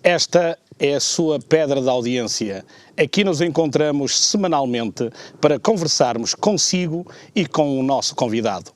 Esta é a sua pedra de audiência. Aqui nos encontramos semanalmente para conversarmos consigo e com o nosso convidado.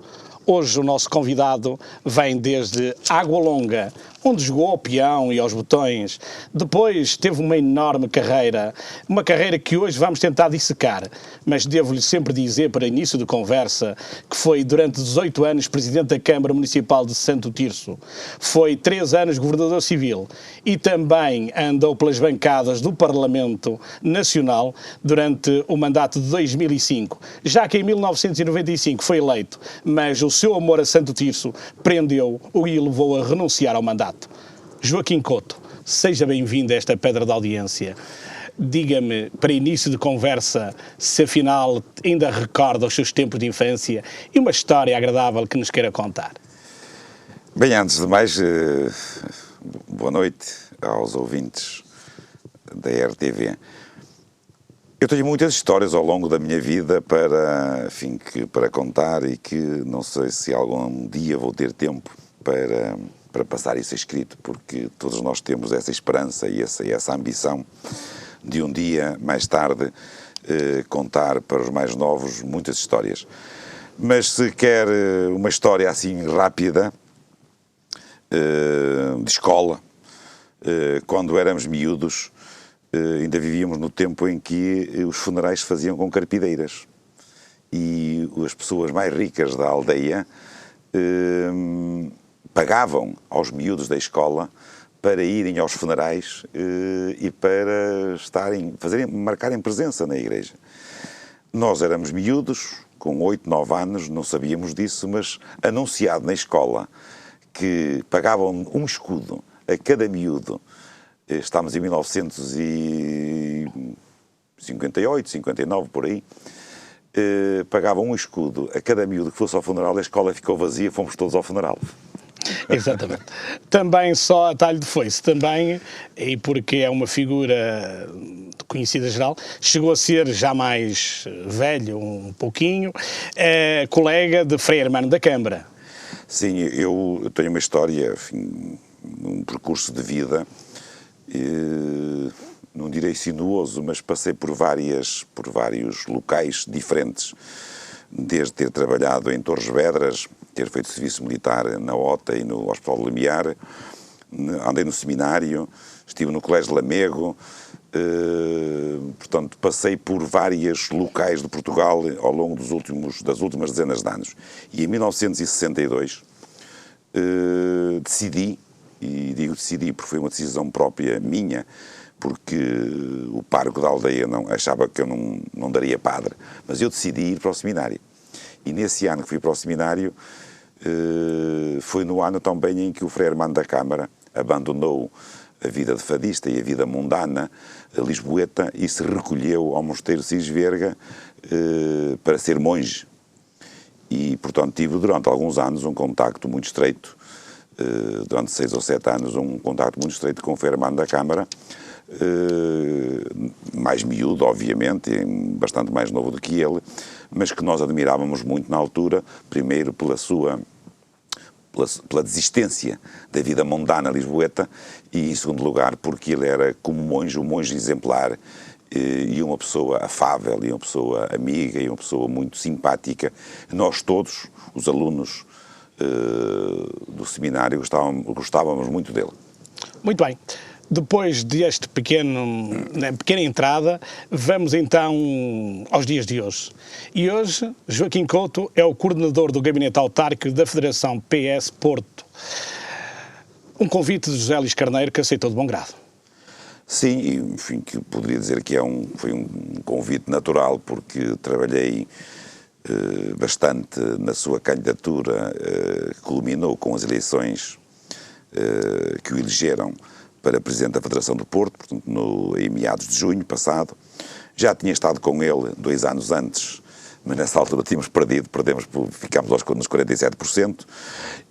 Hoje o nosso convidado vem desde Água Longa, onde jogou ao peão e aos botões. Depois teve uma enorme carreira, uma carreira que hoje vamos tentar dissecar, mas devo-lhe sempre dizer, para início de conversa, que foi durante 18 anos Presidente da Câmara Municipal de Santo Tirso, foi 3 anos Governador Civil e também andou pelas bancadas do Parlamento Nacional durante o mandato de 2005, já que em 1995 foi eleito, mas o seu amor a Santo Tirso prendeu-o e levou a renunciar ao mandato. Joaquim Couto, seja bem-vindo a esta pedra de audiência. Diga-me, para início de conversa, se afinal ainda recorda os seus tempos de infância e uma história agradável que nos queira contar. Bem, antes de mais, boa noite aos ouvintes da RTV. Eu tenho muitas histórias ao longo da minha vida para contar e que não sei se algum dia vou ter tempo para passar isso escrito, porque todos nós temos essa esperança e essa ambição de um dia, mais tarde, contar para os mais novos muitas histórias. Mas se quer uma história assim rápida, de escola, quando éramos miúdos, ainda vivíamos no tempo em que os funerais se faziam com carpideiras e as pessoas mais ricas da aldeia pagavam aos miúdos da escola para irem aos funerais e para marcarem presença na igreja. Nós éramos miúdos, com 8, 9 anos, não sabíamos disso, mas anunciado na escola que pagavam um escudo a cada miúdo. Estamos em 1958, 59, por aí. Pagavam um escudo a cada miúdo que fosse ao funeral, a escola ficou vazia, fomos todos ao funeral. Exatamente. Também só a talho de foice, também, e porque é uma figura conhecida geral, chegou a ser já mais velho, um pouquinho, colega de Frei Hermano da Câmara. Sim, eu tenho uma história, enfim, um percurso de vida, não direi sinuoso, mas passei por vários locais diferentes, desde ter trabalhado em Torres Vedras, ter feito serviço militar na OTA e no Hospital de Lumiar, andei no seminário, estive no Colégio de Lamego, portanto passei por vários locais de Portugal ao longo das últimas dezenas de anos. E em 1962 decidi, e digo decidi porque foi uma decisão própria minha, porque o pároco da aldeia achava que eu não daria padre, mas eu decidi ir para o seminário. E nesse ano que fui para o seminário, foi no ano também em que o Frei Hermano da Câmara abandonou a vida de fadista e a vida mundana lisboeta e se recolheu ao mosteiro de Cisverga para ser monge. E, portanto, tive durante alguns anos um contacto muito estreito, durante 6 ou 7 anos, um contacto muito estreito com o Frei Hermano da Câmara, mais miúdo, obviamente, bastante mais novo do que ele, mas que nós admirávamos muito na altura, primeiro pela desistência da vida mundana lisboeta e, em segundo lugar, porque ele era como monge, um monge exemplar e uma pessoa afável, e uma pessoa amiga, e uma pessoa muito simpática. Nós todos, os alunos do seminário, gostávamos muito dele. Muito bem. Depois deste pequena entrada, vamos então aos dias de hoje. E hoje, Joaquim Couto é o coordenador do Gabinete Autárquico da Federação PS Porto. Um convite de José Luís Carneiro que aceitou de bom grado. Sim, enfim, que poderia dizer que foi um convite natural, porque trabalhei bastante na sua candidatura, que culminou com as eleições que o elegeram para Presidente da Federação do Porto, portanto, em meados de junho passado. Já tinha estado com ele 2 anos antes, mas nessa altura tínhamos perdido, ficámos nos 47%,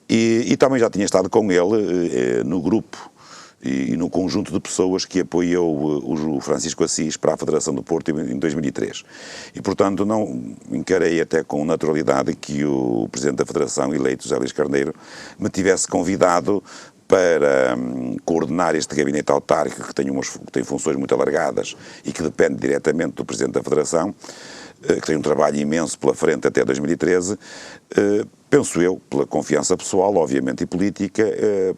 e também já tinha estado com ele no grupo e no conjunto de pessoas que apoiou o Francisco Assis para a Federação do Porto em 2003. E, portanto, não encarei até com naturalidade que o Presidente da Federação, eleito José Luís Carneiro, me tivesse convidado para coordenar este gabinete autárquico que tem funções muito alargadas e que depende diretamente do Presidente da Federação, que tem um trabalho imenso pela frente até 2013, penso eu, pela confiança pessoal, obviamente, e política,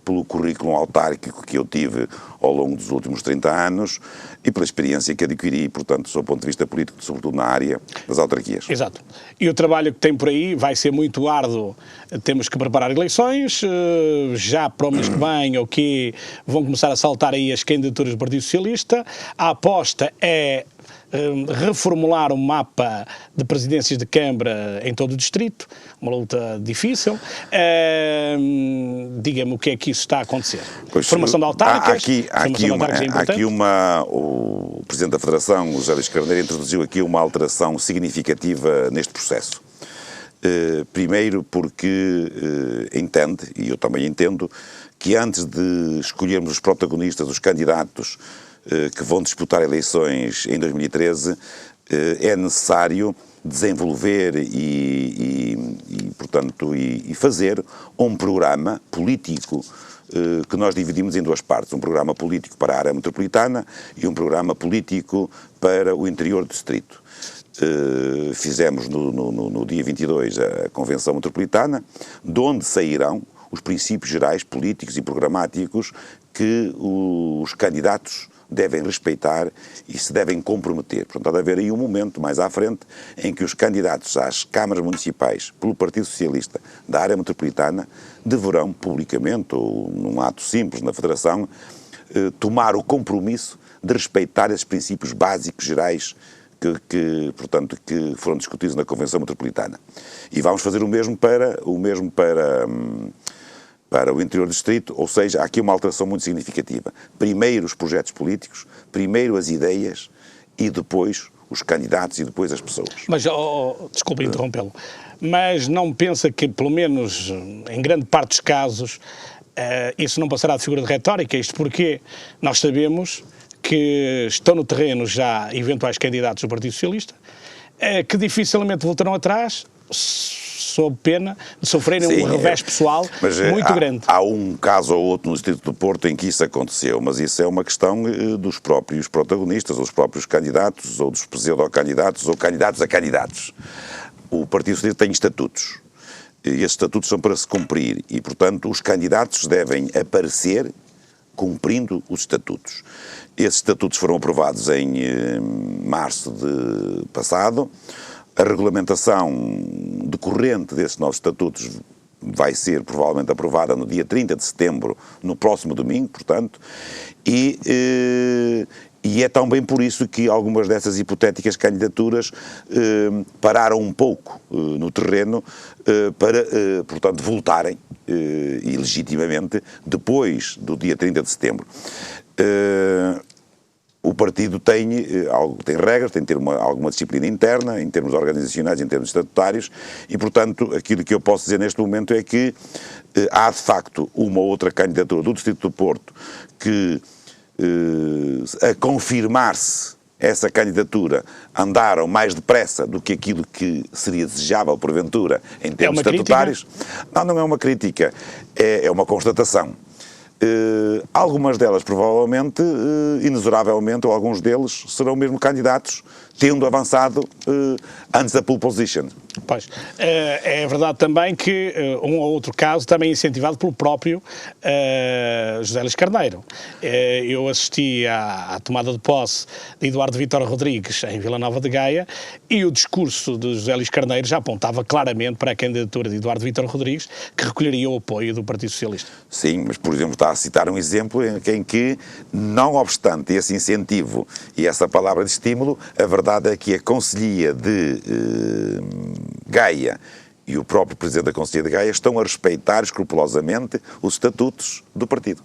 pelo currículo autárquico que eu tive ao longo dos últimos 30 anos e pela experiência que adquiri, portanto, do seu ponto de vista político, sobretudo na área das autarquias. Exato. E o trabalho que tem por aí vai ser muito árduo. Temos que preparar eleições, já para o mês que vem, ou que vão começar a saltar aí as candidaturas do Partido Socialista. A aposta é reformular o mapa de presidências de Câmara em todo o distrito, uma luta difícil. Diga-me o que é que isso está a acontecer. Pois, formação de autárquicas. O Presidente da Federação, o José Luís Carneiro, introduziu aqui uma alteração significativa neste processo. Primeiro porque entende, e eu também entendo, que antes de escolhermos os protagonistas, os candidatos que vão disputar eleições em 2013, é necessário desenvolver portanto, fazer um programa político que nós dividimos em duas partes. Um programa político para a área metropolitana e um programa político para o interior do distrito. Fizemos no dia 22 a Convenção Metropolitana, de onde sairão os princípios gerais políticos e programáticos que os candidatos devem respeitar e se devem comprometer. Portanto, há de haver aí um momento mais à frente em que os candidatos às câmaras municipais pelo Partido Socialista da área metropolitana deverão publicamente ou num ato simples na Federação tomar o compromisso de respeitar esses princípios básicos gerais portanto, que foram discutidos na Convenção Metropolitana. E vamos fazer o mesmo para o interior do distrito, ou seja, há aqui uma alteração muito significativa. Primeiro os projetos políticos, primeiro as ideias e depois os candidatos e depois as pessoas. Mas, desculpe interrompê-lo, mas não pensa que, pelo menos em grande parte dos casos, isso não passará de figura de retórica? Isto porque nós sabemos que estão no terreno já eventuais candidatos do Partido Socialista, que dificilmente voltarão atrás, sob pena de sofrerem um revés pessoal muito grande. Há um caso ou outro no Distrito do Porto em que isso aconteceu, mas isso é uma questão dos próprios protagonistas, ou dos próprios candidatos, ou dos pseudo-candidatos, ou candidatos a candidatos. O Partido Socialista tem estatutos, e esses estatutos são para se cumprir, e, portanto, os candidatos devem aparecer cumprindo os estatutos. Esses estatutos foram aprovados em março de passado. A regulamentação decorrente desses novos estatutos vai ser provavelmente aprovada no dia 30 de setembro, no próximo domingo, portanto, e é também por isso que algumas dessas hipotéticas candidaturas pararam um pouco no terreno para, portanto, voltarem, e legitimamente, depois do dia 30 de setembro. O partido tem regras, tem de ter alguma disciplina interna, em termos organizacionais, em termos estatutários, e, portanto, aquilo que eu posso dizer neste momento é que há, de facto, uma outra candidatura do Distrito do Porto que, a confirmar-se essa candidatura, andaram mais depressa do que aquilo que seria desejável, porventura, em termos estatutários. Crítica? Não é uma crítica, é uma constatação. Algumas delas, provavelmente, inexoravelmente, ou alguns deles, serão mesmo candidatos, tendo avançado antes da pole position. Pois, é verdade também que um ou outro caso também incentivado pelo próprio José Luís Carneiro. Eu assisti à tomada de posse de Eduardo Vítor Rodrigues em Vila Nova de Gaia e o discurso de José Luís Carneiro já apontava claramente para a candidatura de Eduardo Vítor Rodrigues, que recolheria o apoio do Partido Socialista. Sim, mas, por exemplo, está a citar um exemplo em que, não obstante esse incentivo e essa palavra de estímulo, a verdade é que a Conselhia de Gaia e o próprio Presidente da Conselhia de Gaia estão a respeitar escrupulosamente os estatutos do partido.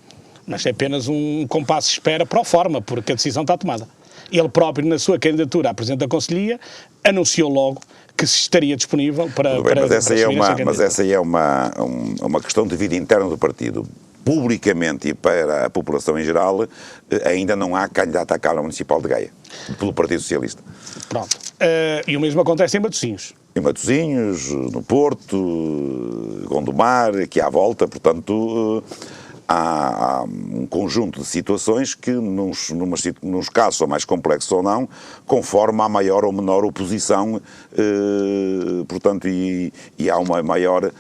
Mas é apenas um compasso de espera pro forma, porque a decisão está tomada. Ele próprio, na sua candidatura a Presidente da Conselhia, anunciou logo que se estaria disponível para... Mas essa aí é uma questão de vida interna do partido. Publicamente e para a população em geral, ainda não há candidato à Câmara Municipal de Gaia, pelo Partido Socialista. Pronto. E o mesmo acontece em Matosinhos. Em Matosinhos, no Porto, Gondomar, aqui à volta, portanto, há um conjunto de situações que, nos casos são mais complexos ou não, conforme há maior ou menor oposição, portanto, e há uma maior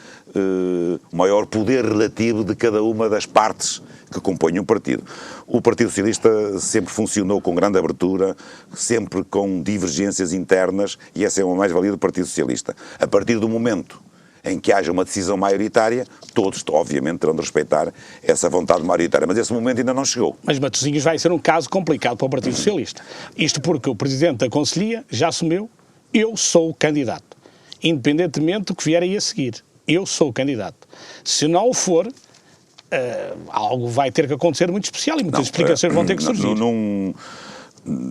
poder relativo de cada uma das partes que compõem um partido. O Partido Socialista sempre funcionou com grande abertura, sempre com divergências internas, e essa é uma mais-valia do Partido Socialista. A partir do momento em que haja uma decisão maioritária, todos, obviamente, terão de respeitar essa vontade maioritária, mas esse momento ainda não chegou. Mas Matosinhos vai ser um caso complicado para o Partido Socialista. Isto porque o Presidente da Conselhia já assumiu: eu sou o candidato, independentemente do que vier aí a seguir. Eu sou o candidato. Se não o for, algo vai ter que acontecer muito especial e muitas explicações vão ter que surgir.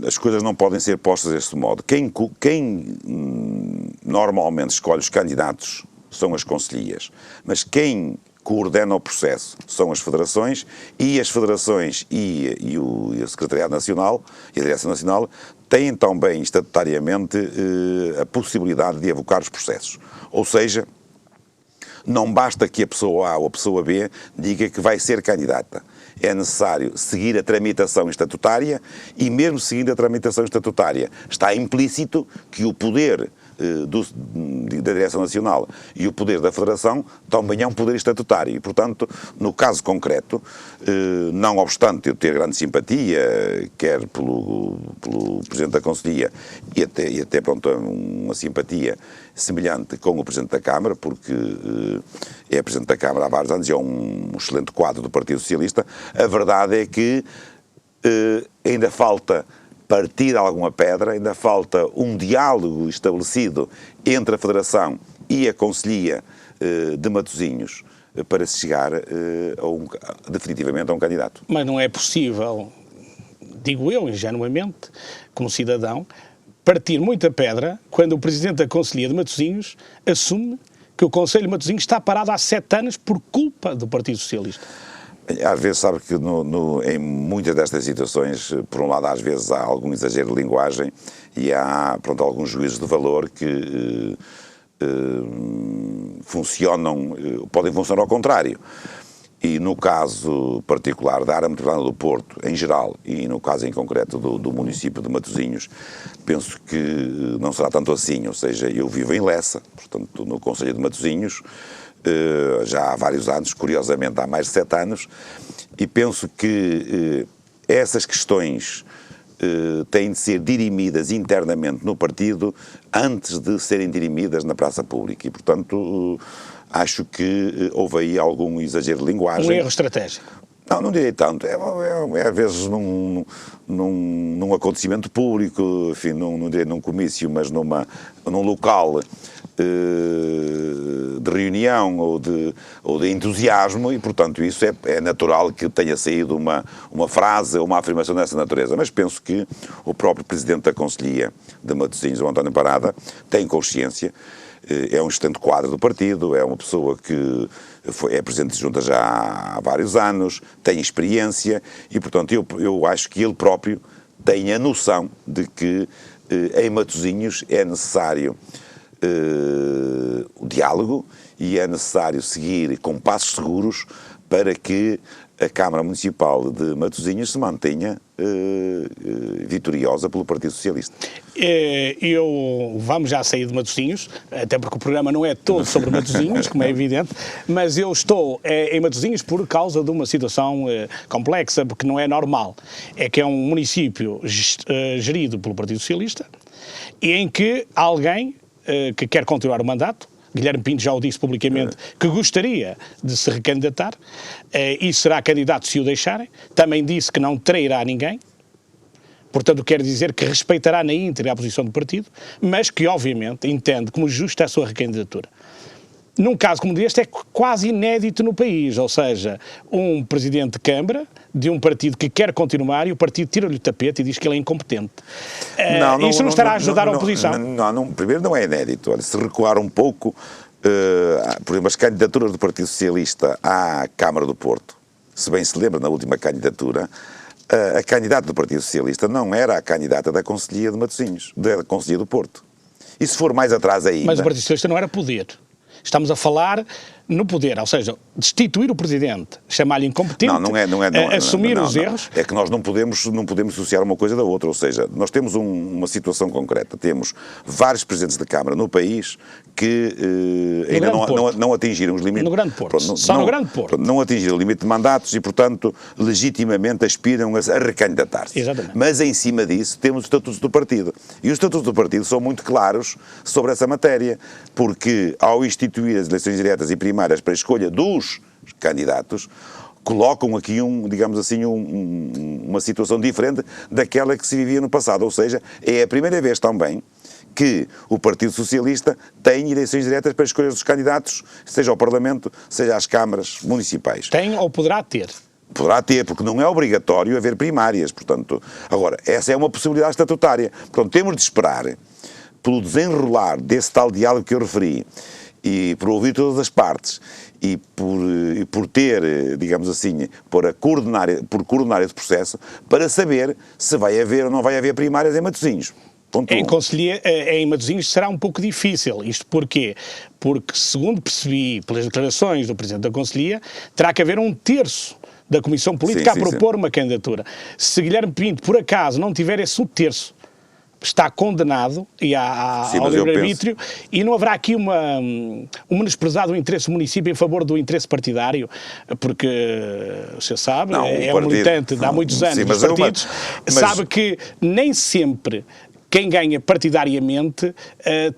As coisas não podem ser postas deste modo. Quem normalmente escolhe os candidatos são as conselhias, mas quem coordena o processo são as federações, e as federações e a Secretariado Nacional e a Direção Nacional têm também estatutariamente a possibilidade de avocar os processos. Ou seja, não basta que a pessoa A ou a pessoa B diga que vai ser candidata. É necessário seguir a tramitação estatutária, e mesmo seguindo a tramitação estatutária está implícito que o poder da Direção Nacional e o poder da Federação também é um poder estatutário. E, portanto, no caso concreto, não obstante eu ter grande simpatia, quer pelo Presidente da Conselhia e até pronto, uma simpatia semelhante com o Presidente da Câmara, porque é Presidente da Câmara há vários anos e é um excelente quadro do Partido Socialista, a verdade é que ainda falta partir alguma pedra, ainda falta um diálogo estabelecido entre a Federação e a Conselhia de Matosinhos para se chegar definitivamente a um candidato. Mas não é possível, digo eu ingenuamente, como cidadão, partir muita pedra quando o Presidente da Conselhia de Matosinhos assume que o Conselho de Matosinhos está parado há 7 anos por culpa do Partido Socialista. Às vezes, sabe que em muitas destas situações, por um lado, às vezes há algum exagero de linguagem e há, pronto, alguns juízos de valor que podem funcionar ao contrário. E no caso particular da área metropolitana do Porto, em geral, e no caso em concreto do município de Matosinhos, penso que não será tanto assim. Ou seja, eu vivo em Lessa, portanto, no concelho de Matosinhos, já há vários anos, curiosamente há mais de 7 anos, e penso que essas questões têm de ser dirimidas internamente no partido antes de serem dirimidas na praça pública, e portanto acho que houve aí algum exagero de linguagem. Um erro estratégico. Não direi tanto, às vezes num acontecimento público, enfim, não direi num comício, mas num local de reunião ou de entusiasmo, e portanto isso é natural que tenha saído uma frase ou uma afirmação dessa natureza, mas penso que o próprio Presidente da Conselhia de Matosinhos, o António Parada, tem consciência. É um excelente quadro do partido, é uma pessoa que é Presidente de Junta já há vários anos, tem experiência e, portanto, eu acho que ele próprio tem a noção de que em Matosinhos é necessário o diálogo e é necessário seguir com passos seguros para que a Câmara Municipal de Matosinhos se mantenha vitoriosa pelo Partido Socialista. Vamos já sair de Matosinhos, até porque o programa não é todo sobre Matosinhos, como é evidente, mas eu estou em Matosinhos por causa de uma situação complexa, porque não é normal. É que é um município gerido pelo Partido Socialista e em que alguém que quer continuar o mandato, Guilherme Pinto já o disse publicamente, que gostaria de se recandidatar e será candidato se o deixarem. Também disse que não trairá ninguém, portanto quer dizer que respeitará na íntegra a posição do partido, mas que obviamente entende como justa a sua recandidatura. Num caso como este é quase inédito no país, ou seja, um presidente de Câmara de um partido que quer continuar e o partido tira-lhe o tapete e diz que ele é incompetente. Isto não estará a ajudar a oposição? Primeiro não é inédito. Olha, se recuar um pouco, por exemplo, as candidaturas do Partido Socialista à Câmara do Porto, se bem se lembra, na última candidatura, a candidata do Partido Socialista não era a candidata da Conselhia de Matosinhos, da Conselhia do Porto. E se for mais atrás ainda... Mas o Partido Socialista não era poder. Estamos a falar no poder, ou seja, destituir o Presidente, chamar-lhe incompetente, assumir os erros... É que nós não podemos associar uma coisa da outra, ou seja, nós temos uma situação concreta, temos vários Presidentes de Câmara no país que ainda não atingiram os limites... No Grande Porto, no Grande Porto. Não atingiram o limite de mandatos e, portanto, legitimamente aspiram a recandidatar-se. Exatamente. Mas, em cima disso, temos os estatutos do partido. E os estatutos do partido são muito claros sobre essa matéria, porque, ao instituir as eleições diretas e primárias para a escolha dos candidatos, colocam aqui digamos assim, uma situação diferente daquela que se vivia no passado, ou seja, é a primeira vez também que o Partido Socialista tem eleições diretas para escolher os candidatos, seja ao Parlamento, seja às câmaras municipais. Tem ou poderá ter? Poderá ter, porque não é obrigatório haver primárias, portanto, agora, essa é uma possibilidade estatutária, portanto, temos de esperar pelo desenrolar desse tal diálogo que eu referi, e por ouvir todas as partes, e por ter, digamos assim, por coordenar esse processo, para saber se vai haver ou não vai haver primárias em Matosinhos. Em Matosinhos será um pouco difícil. Isto porquê? Porque, segundo percebi pelas declarações do Presidente da Conselhia, terá que haver um terço da Comissão Política a propor uma candidatura. Se Guilherme Pinto, por acaso, não tiver esse terço, está condenado ao livre-arbítrio, e não haverá aqui um menosprezado interesse do município em favor do interesse partidário, porque, você sabe, um militante de há muitos anos dos partidos, sabe que nem sempre quem ganha partidariamente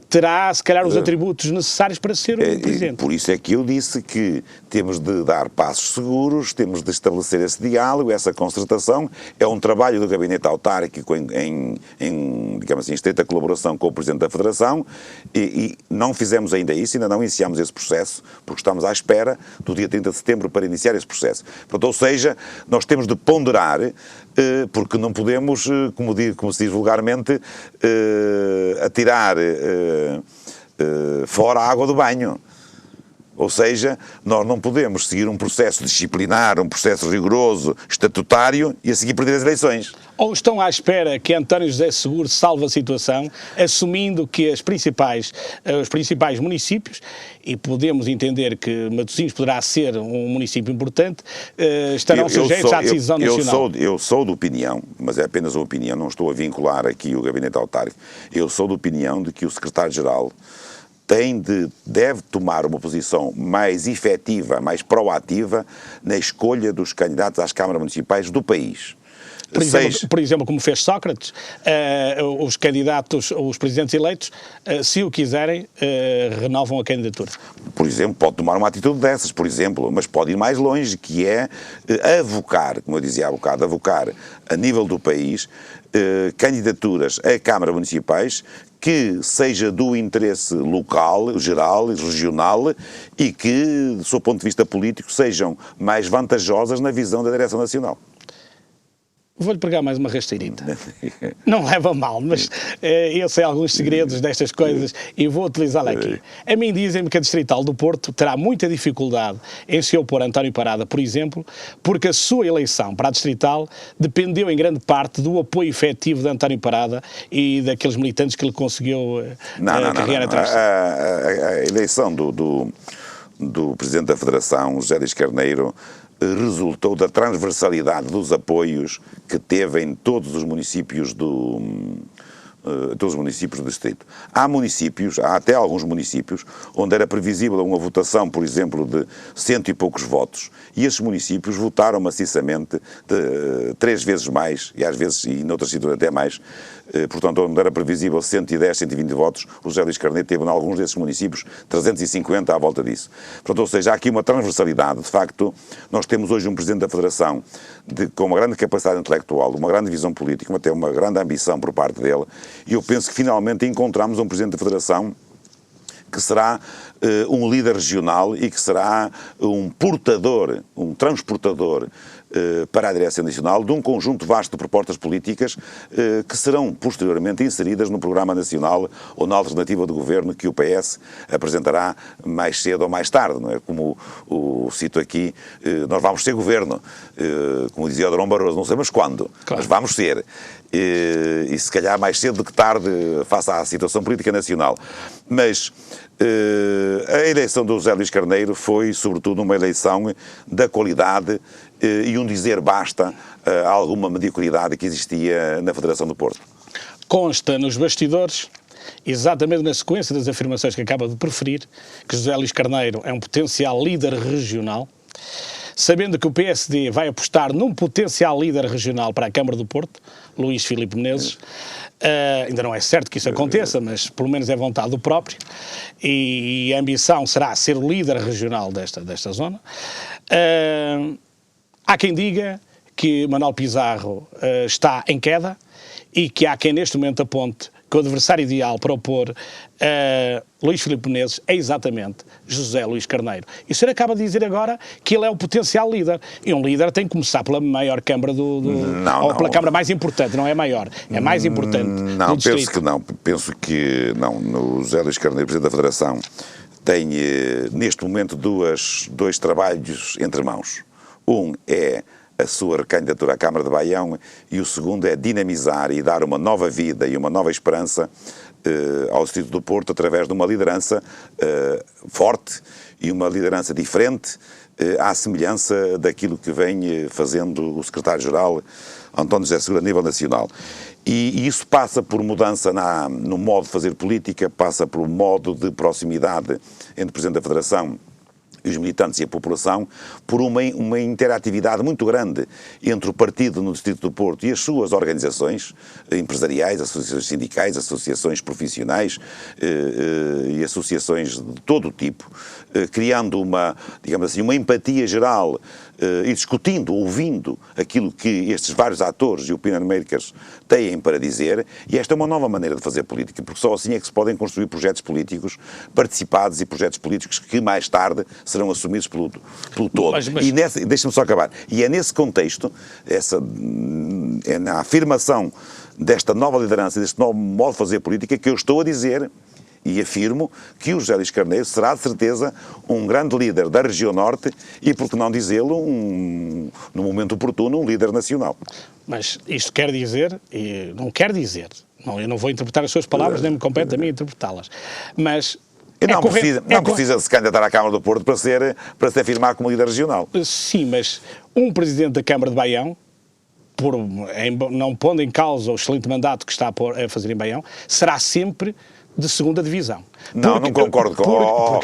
terá, se calhar, os atributos necessários para ser o Presidente. Por isso é que eu disse que temos de dar passos seguros, temos de estabelecer esse diálogo, essa concertação. É um trabalho do Gabinete Autárquico digamos assim, em estreita colaboração com o Presidente da Federação, e não fizemos ainda isso, ainda não iniciamos esse processo, porque estamos à espera do dia 30 de setembro para iniciar esse processo. Portanto, ou seja, nós temos de ponderar, porque não podemos, como se diz vulgarmente, atirar fora a água do banho. Ou seja, nós não podemos seguir um processo disciplinar, um processo rigoroso, estatutário, e a seguir perder as eleições. Ou estão à espera que António José Seguro salve a situação, assumindo que os principais municípios, e podemos entender que Matosinhos poderá ser um município importante, estarão sujeitos à decisão nacional. Eu sou de opinião, mas é apenas uma opinião, não estou a vincular aqui o Gabinete Autárquico, eu sou de opinião de que o Secretário-Geral deve tomar uma posição mais efetiva, mais proativa na escolha dos candidatos às câmaras municipais do país. Por exemplo, como fez Sócrates, os candidatos, os presidentes eleitos, se o quiserem, renovam a candidatura. Por exemplo, pode tomar uma atitude dessas, por exemplo, mas pode ir mais longe, que é avocar, como eu dizia há bocado, avocar a nível do país candidaturas a câmaras municipais que seja do interesse local, geral e regional, e que, do seu ponto de vista político, sejam mais vantajosas na visão da direção nacional. Vou-lhe pegar mais uma rasteirita. Não leva mal, mas eu sei alguns segredos destas coisas e vou utilizá-la aqui. A mim dizem-me que a Distrital do Porto terá muita dificuldade em se opor a António Parada, por exemplo, porque a sua eleição para a Distrital dependeu em grande parte do apoio efetivo de António Parada e daqueles militantes que ele conseguiu carregar atrás. A eleição do Presidente da Federação, José Luís Carneiro, resultou da transversalidade dos apoios que teve em todos os municípios do distrito. Há até alguns municípios onde era previsível uma votação, por exemplo, de 100 e poucos votos, e esses municípios votaram maciçamente 3 vezes mais, e às vezes, e noutras situações até mais, portanto, onde era previsível 110, 120 votos, o José Luís Carneiro teve em alguns desses municípios 350 à volta disso. Portanto, ou seja, há aqui uma transversalidade. De facto, nós temos hoje um Presidente da Federação com uma grande capacidade intelectual, uma grande visão política, até uma grande ambição por parte dele, e eu penso que finalmente encontramos um Presidente da Federação que será um líder regional e que será um portador, um transportador para a Direção Nacional de um conjunto vasto de propostas políticas que serão posteriormente inseridas no Programa Nacional ou na alternativa de governo que o PS apresentará mais cedo ou mais tarde, não é? Como cito aqui, nós vamos ser governo, como dizia o Durão Barroso, não sei mas quando, claro, mas vamos ser. E se calhar mais cedo do que tarde face à situação política nacional. Mas a eleição do José Luís Carneiro foi, sobretudo, uma eleição da qualidade e um dizer basta a alguma mediocridade que existia na Federação do Porto. Consta nos bastidores, exatamente na sequência das afirmações que acaba de preferir, que José Luís Carneiro é um potencial líder regional, sabendo que o PSD vai apostar num potencial líder regional para a Câmara do Porto, Luís Filipe Menezes. Ainda não é certo que isso aconteça, mas pelo menos é vontade do próprio, e a ambição será ser o líder regional desta zona. Há quem diga que Manuel Pizarro está em queda e que há quem neste momento aponte que o adversário ideal para opor Luís Filipe Menezes é exatamente José Luís Carneiro. E o senhor acaba de dizer agora que ele é o potencial líder. E um líder tem que começar pela maior Câmara ou pela Câmara mais importante, não é maior, é mais importante do distrito. Penso que não. Penso que não. No José Luís Carneiro, Presidente da Federação, tem neste momento dois trabalhos entre mãos. Um é a sua recandidatura à Câmara de Baião e o segundo é dinamizar e dar uma nova vida e uma nova esperança ao Distrito do Porto através de uma liderança forte e uma liderança diferente à semelhança daquilo que vem fazendo o Secretário-Geral António José Seguro a nível nacional. E isso passa por mudança no modo de fazer política, passa por um modo de proximidade entre o Presidente da Federação e os militantes e a população, por uma interatividade muito grande entre o partido no Distrito do Porto e as suas organizações empresariais, associações sindicais, associações profissionais e associações de todo o tipo, criando digamos assim, uma empatia geral e discutindo, ouvindo aquilo que estes vários atores e opinion makers têm para dizer, e esta é uma nova maneira de fazer política, porque só assim é que se podem construir projetos políticos participados e projetos políticos que mais tarde serão assumidos pelo todo. E deixa-me só acabar. E é nesse contexto, é na afirmação desta nova liderança, deste novo modo de fazer política, que eu estou a dizer e afirmo que o José Luís Carneiro será de certeza um grande líder da região norte e, por que não dizê-lo, no momento oportuno, um líder nacional. Mas isto quer dizer, e não quer dizer, eu não vou interpretar as suas palavras, nem me compete a mim interpretá-las, mas não precisa se candidatar à Câmara do Porto para se afirmar como líder regional. Sim, mas um presidente da Câmara de Baião, não pondo em causa o excelente mandato que está a fazer em Baião, será sempre de segunda divisão. Não concordo com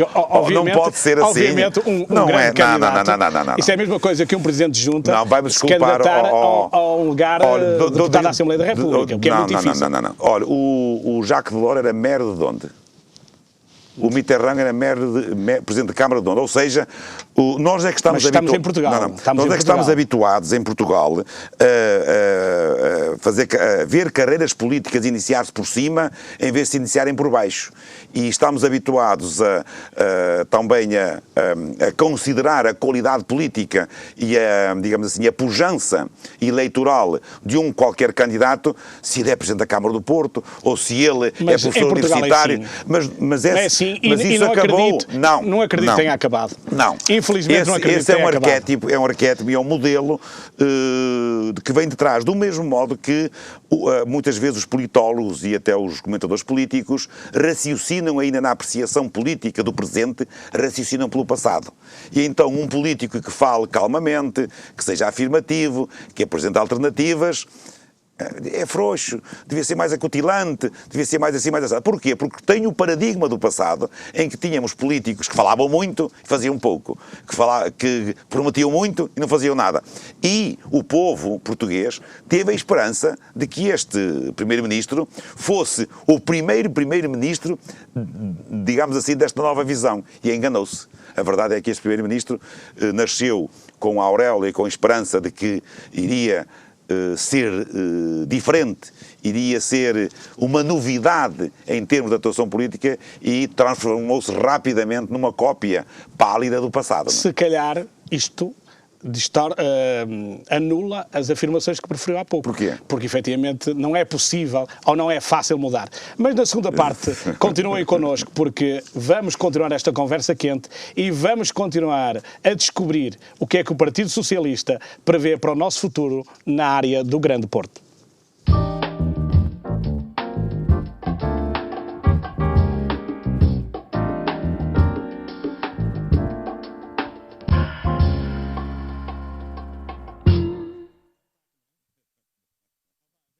não pode ser assim. Obviamente, um grande candidato. Não. Isso é a mesma coisa que um presidente de junta se candidatar a um lugar de deputado da Assembleia da República, porque é muito difícil. Não. Olha, o Jacques Delors era maire de onde? O Mitterrand era presidente da Câmara de onde? Ou seja, nós é que estamos habituados... em Portugal. Nós é que estamos habituados em Portugal a ver carreiras políticas iniciar-se por cima em vez de se iniciarem por baixo. E estamos habituados também a considerar a qualidade política e digamos assim, a pujança eleitoral de um qualquer candidato, se ele é presidente da Câmara do Porto, ou se ele é professor universitário. Mas é assim. Mas isso não acabou. Não acredito que tenha acabado. Não. Infelizmente não acredito que tenha acabado. É um arquétipo e é um modelo que vem de trás, do mesmo modo que muitas vezes os politólogos e até os comentadores políticos raciocinam ainda na apreciação política do presente, raciocinam pelo passado. E então um político que fale calmamente, que seja afirmativo, que apresente alternativas, é frouxo, devia ser mais acutilante, devia ser mais assim, mais assim. Porquê? Porque tem o paradigma do passado em que tínhamos políticos que falavam muito e faziam pouco, que prometiam muito e não faziam nada. E o povo português teve a esperança de que este primeiro-ministro fosse o primeiro primeiro-ministro, digamos assim, desta nova visão. E enganou-se. A verdade é que este primeiro-ministro nasceu com a auréola e com a esperança de que iria ser diferente, iria ser uma novidade em termos de atuação política e transformou-se rapidamente numa cópia pálida do passado. Se calhar isto anula as afirmações que preferiu há pouco. Porquê? Porque efetivamente não é possível ou não é fácil mudar. Mas na segunda parte, continuem connosco, porque vamos continuar esta conversa quente e vamos continuar a descobrir o que é que o Partido Socialista prevê para o nosso futuro na área do Grande Porto.